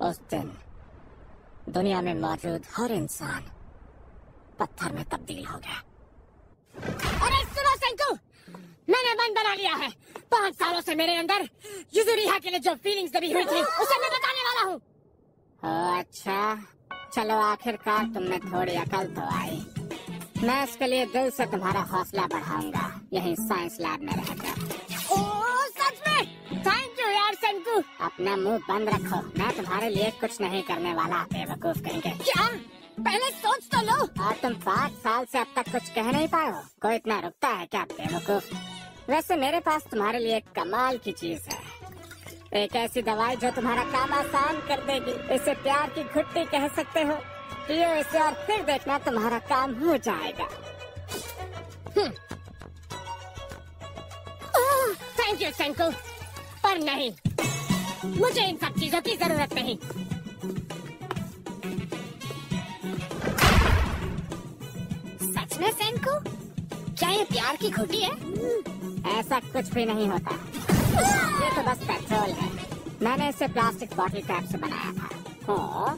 उस दिन दुनिया में मौजूद हर इंसान पत्थर में तब्दील हो गया। अरे सुनो सेंकू, मैंने मन बना लिया है। 5 सालों से मेरे अंदर युजुरिहा के लिए जो फीलिंग्स दबी हुई थी उसे मैं बताने वाला हूँ। अच्छा, चलो आखिरकार तुमने थोड़ी अकल तो आई। मैं इसके लिए दिल से तुम्हारा हौसला बढ़ाऊंगा, यही साइंस लैब में रहकर। ओह सच में? थैंक यू यार सेंकू। अपना मुंह बंद रखो, मैं तुम्हारे लिए कुछ नहीं करने वाला, बेवकूफ कहेंगे। क्या? पहले सोच तो लो। और तुम 5 साल से अब तक कुछ कह नहीं पाए हो? कोई इतना रुकता है क्या, बेवकूफ? वैसे मेरे पास तुम्हारे लिए एक कमाल की चीज है, एक ऐसी दवाई जो तुम्हारा काम आसान कर देगी। इसे प्यार की घुट्टी कह सकते हो। पियो इसे और फिर देखना तुम्हारा काम हो जाएगा। थैंक यू सेंकू, पर नहीं, मुझे इन सब चीजों की जरूरत नहीं। सच में सेंकू, क्या ये प्यार की घुट्टी है? ऐसा कुछ भी नहीं होता, ये तो बस पेट्रोल है। मैंने इसे प्लास्टिक बॉटल कैप से बनाया था।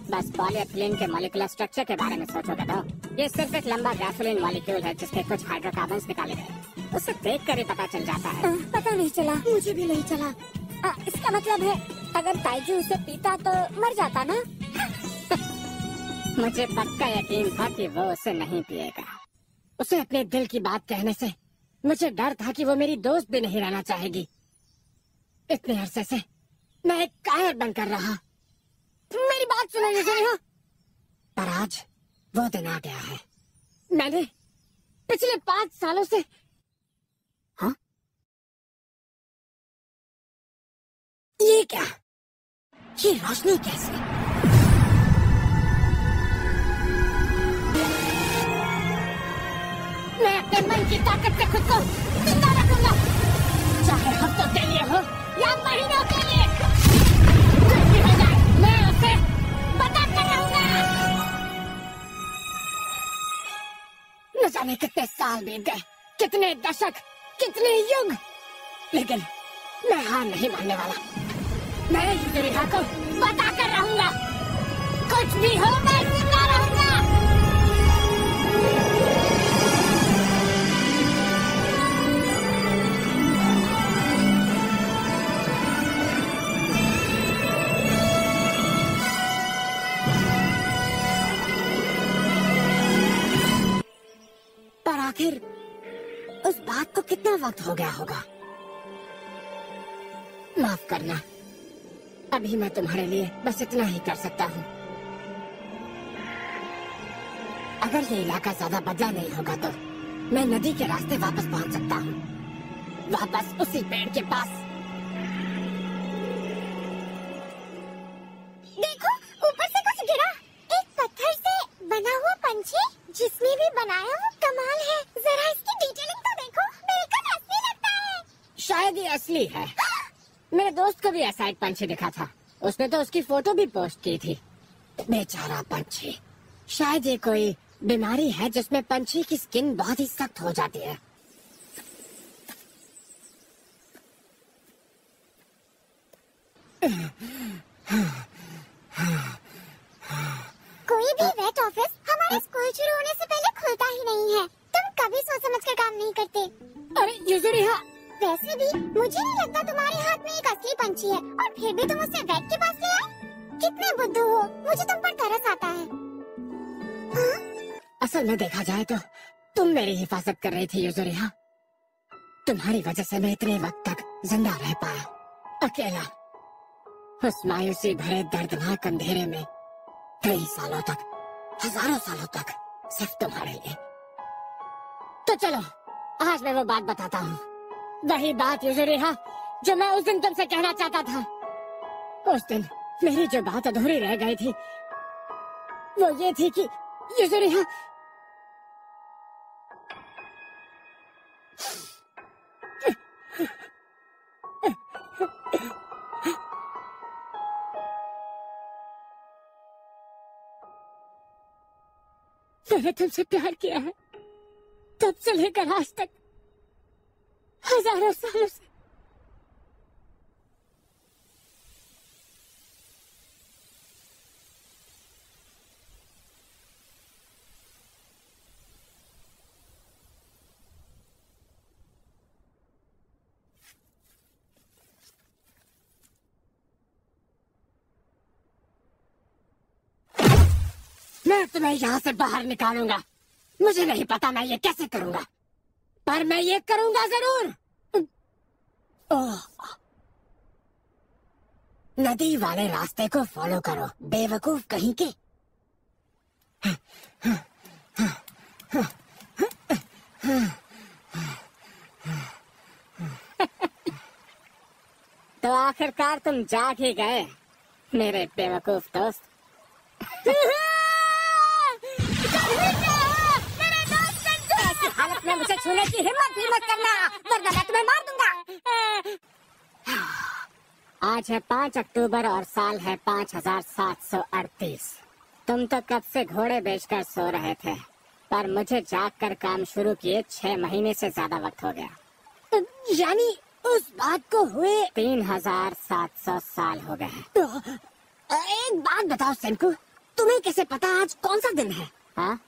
बस पॉलीएथिलीन के मॉलिक्यूलर स्ट्रक्चर के बारे में सोचोगे तो ये सिर्फ एक लंबा गैसोलीन मॉलिक्यूल है जिसके कुछ हाइड्रोकार्बन्स निकाले गए। उसे देख कर ही पता चल जाता है। पता नहीं चला, मुझे भी नहीं चला। इसका मतलब है अगर ताइजू उसे पीता तो मर जाता ना? मुझे पक्का यकीन था कि वो उसे नहीं पिएगा। उसे अपने दिल की बात कहने से मुझे डर था कि वो मेरी दोस्त भी नहीं रहना चाहेगी। इतने अरसे से मैं एक कायर बनकर रहा। मेरी बात सुनो युजुरिहा, पर आज वो दिन आ गया है। मैंने पिछले 5 सालों से ये क्या? ये रोशनी कैसे? मैं अपने मन की ताकत से खुद को जिंदा रखूंगा, चाहे हफ्तों के लिए हो या महीनों के लिए। कुछ भी हो जाए, मैं उसे बताता रहूंगा। न जाने कितने साल बीत गए, कितने दशक, कितने युग, लेकिन मैं हार नहीं मानने वाला। मैं युजुरिहा को बताकर रहूंगा, कुछ भी हो मैं जिंदा रहूंगा। पर आखिर उस बात को कितना वक्त हो गया होगा? माफ करना, अभी मैं तुम्हारे लिए बस इतना ही कर सकता हूँ। अगर ये इलाका ज्यादा बदला नहीं होगा तो मैं नदी के रास्ते वापस पहुँच सकता हूँ, वापस उसी पेड़ के पास। देखो, ऊपर से कुछ गिरा। एक पत्थर से बना हुआ पंछी, जिसने भी बनाया वो कमाल है। जरा इसकी डिटेलिंग तो देखो, बिल्कुल असली लगता है। शायद ये असली है। मेरे दोस्त को भी ऐसा एक पंछी दिखा था, उसने तो उसकी फोटो भी पोस्ट की थी। बेचारा पंछी, शायद ये कोई बीमारी है जिसमें पंछी की स्किन बहुत ही सख्त हो जाती है। कोई भी वेट ऑफिस हमारे स्कूल शुरू होने से पहले खुलता ही नहीं है। तुम कभी सोच समझ कर काम नहीं करते। अरे युजुरिहा, वैसे भी मुझे नहीं लगता तुम्हारे हाथ में एक असली पंछी है, और फिर भी तुम उसे वेट के पास ले आए। कितने बुद्धू हो, मुझे तुम पर तरस आता है। असल में देखा जाए तो तुम मेरी हिफाजत कर रही थी युजुरिहा। तुम्हारी वजह से मैं इतने वक्त तक जिंदा रह पाया, अकेला, उस मायूसी भरे दर्दनाक अंधेरे में, कई सालों तक, हजारों सालों तक, सिर्फ तुम्हारे लिए। तो चलो, आज मैं वो बात बताता हूँ, वही बात युजुरिहा जो मैं उस दिन तुमसे कहना चाहता था। उस दिन मेरी जो बात अधूरी रह गई थी वो ये थी कि युजुरिहा, मैंने तुमसे प्यार किया है, तब से लेकर आज तक, हजारों सालों से। मैं तुम्हें यहाँ से बाहर निकालूंगा। मुझे नहीं पता मैं ये कैसे करूंगा, पर मैं ये करूंगा जरूर। ओह, नदी वाले रास्ते को फॉलो करो, बेवकूफ कहीं के। तो आखिरकार तुम जाग ही गए मेरे बेवकूफ दोस्त। ऐसी हालत में मुझे छूने की हिम्मत भी मत करना, वरना मैं तुम्हें मार दूंगा। आज है 5 अक्टूबर और साल है 5738। तुम तो कब से घोड़े बेचकर सो रहे थे, पर मुझे जाग कर काम शुरू किए 6 महीने से ज्यादा वक्त हो गया। यानी उस बात को हुए 3700 साल हो गए हैं। एक बात बताओ सेंकू, तुम्हें कैसे पता आज कौन सा दिन है? हाँ,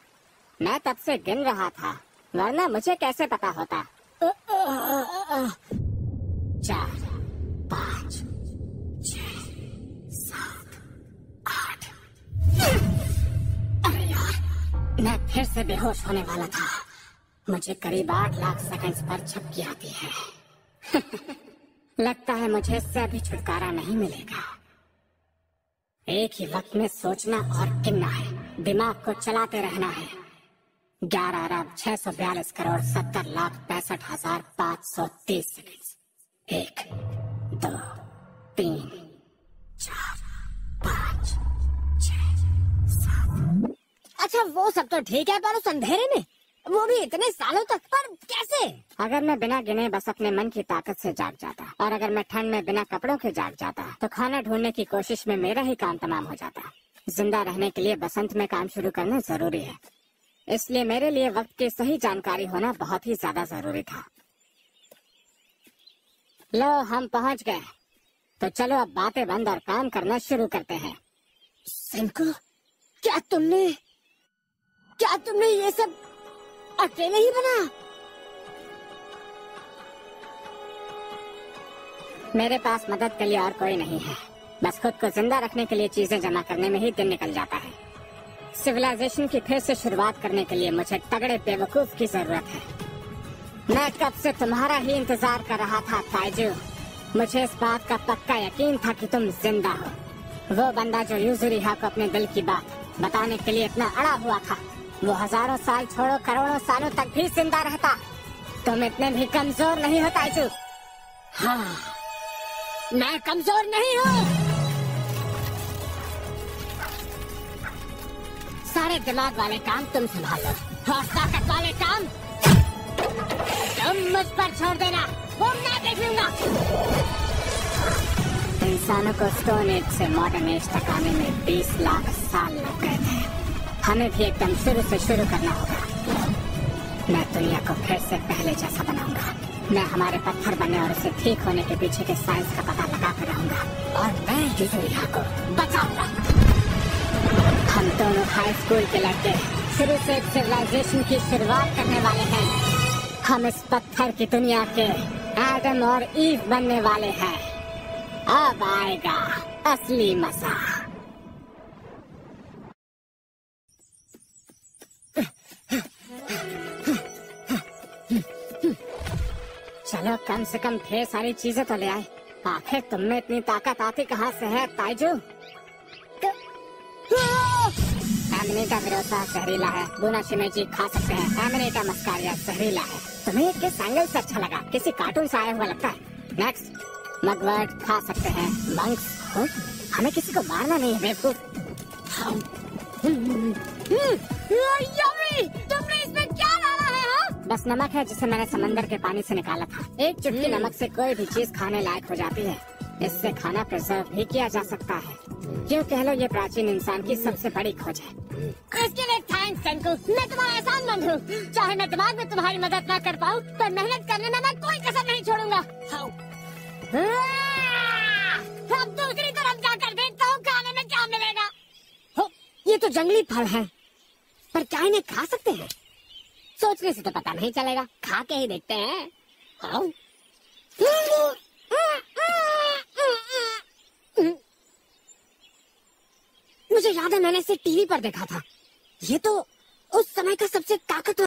मैं तब से गिन रहा था, वरना मुझे कैसे पता होता। 4, 5, 6, 7, 8। अरे यार, मैं फिर से बेहोश होने वाला था। मुझे करीब 8 लाख सेकंड्स पर झपकी आती है। लगता है मुझे इससे अभी छुटकारा नहीं मिलेगा। एक ही वक्त में सोचना और गिनना है, दिमाग को चलाते रहना है। 11,42,70,65,530 सेकंड्स। 1, 2, 3, 4, 5, 6, 7। अच्छा वो सब तो ठीक है, पर उस अंधेरे में, वो भी इतने सालों तक, पर कैसे? अगर मैं बिना गिने बस अपने मन की ताकत से जाग जाता, और अगर मैं ठंड में बिना कपड़ों के जाग जाता, तो खाना ढूंढने की कोशिश में मेरा ही काम तमाम हो जाता। जिंदा रहने के लिए बसंत में काम शुरू करना जरूरी है, इसलिए मेरे लिए वक्त की सही जानकारी होना बहुत ही ज्यादा जरूरी था। लो हम पहुंच गए, तो चलो अब बातें बंद और काम करना शुरू करते हैं। सिंकू, क्या तुमने ये सब अकेले ही बना? मेरे पास मदद के लिए और कोई नहीं है, बस खुद को जिंदा रखने के लिए चीजें जमा करने में ही दिन निकल जाता है। सिविलाइजेशन की फिर से शुरुआत करने के लिए मुझे तगड़े बेवकूफ की जरूरत है। मैं कब से तुम्हारा ही इंतजार कर रहा था ताइजू। मुझे इस बात का पक्का यकीन था कि तुम जिंदा हो। वो बंदा जो यूजुरिहा को अपने दिल की बात बताने के लिए इतना अड़ा हुआ था, वो हजारों साल छोड़ो करोड़ों सालों तक भी जिंदा रहता। तुम इतने भी कमजोर नहीं हो ताइजू। हाँ, मैं कमजोर नहीं हूँ। सारे दिमाग वाले काम तुम संभालो, और ताकत वाले काम तुम मुझ पर छोड़ देना, वो मैं देख लूंगा। इंसानों को स्टोन एज से मॉडर्न एज तक आने में 20 लाख साल लग गए थे। हमें भी एकदम शुरू से शुरू करना होगा। मैं दुनिया को फिर से पहले जैसा बनाऊंगा। मैं हमारे पत्थर बनने और उसे ठीक होने के पीछे के साइंस का पता लगा कर रहूंगा, और मैं यूजुरिहा को बचाऊंगा। हम दोनों हाई स्कूल के लड़के शुरू से एक सिविलाइजेशन की शुरुआत करने वाले हैं। हम इस पत्थर की दुनिया के एडम और ईव बनने वाले हैं। अब आएगा असली मजा। चलो कम से कम ढेर सारी चीजें तो ले आए। आखिर तुम में इतनी ताकत आती कहाँ से है ताइजू? एमनेटा विरोसा जहरीला है, बुना शिमेजी खा सकते हैं। एमनेटा मस्कारिया जहरीला है। तुम्हें किस एंगल से अच्छा लगा? किसी कार्टून से आया हुआ लगता है। नेक्स्ट, मगवर्ड खा सकते हैं। मंक्स, हमें किसी को मारना नहीं है बेवकूफ। तुमने इसमें क्या डाला है? बस नमक है जिसे मैंने समंदर के पानी से निकाला था। एक चुटकी नमक से कोई भी चीज खाने लायक हो जाती है। इससे खाना प्रिजर्व भी किया जा सकता है। क्यों कह लो, ये प्राचीन इंसान की सबसे बड़ी खोज है। इसके लिए थैंक्स सेंकू, मैं तुम्हारा एहसानमंद हूँ। चाहे मैं दिमाग में तुम्हारी मदद न कर पाऊँ, पर मेहनत करने में मैं कोई कसर नहीं छोड़ूंगा। अब दूसरी तरफ जाकर देखता हूँ खाने में क्या मिलेगा। ये तो जंगली फल है, पर क्या इन्हें खा सकते हैं? सोचने से तो पता नहीं चलेगा, खा के ही देखते हैं। मुझे याद है मैंने इसे टीवी पर देखा था। ये तो उस समय का सबसे ताकतवर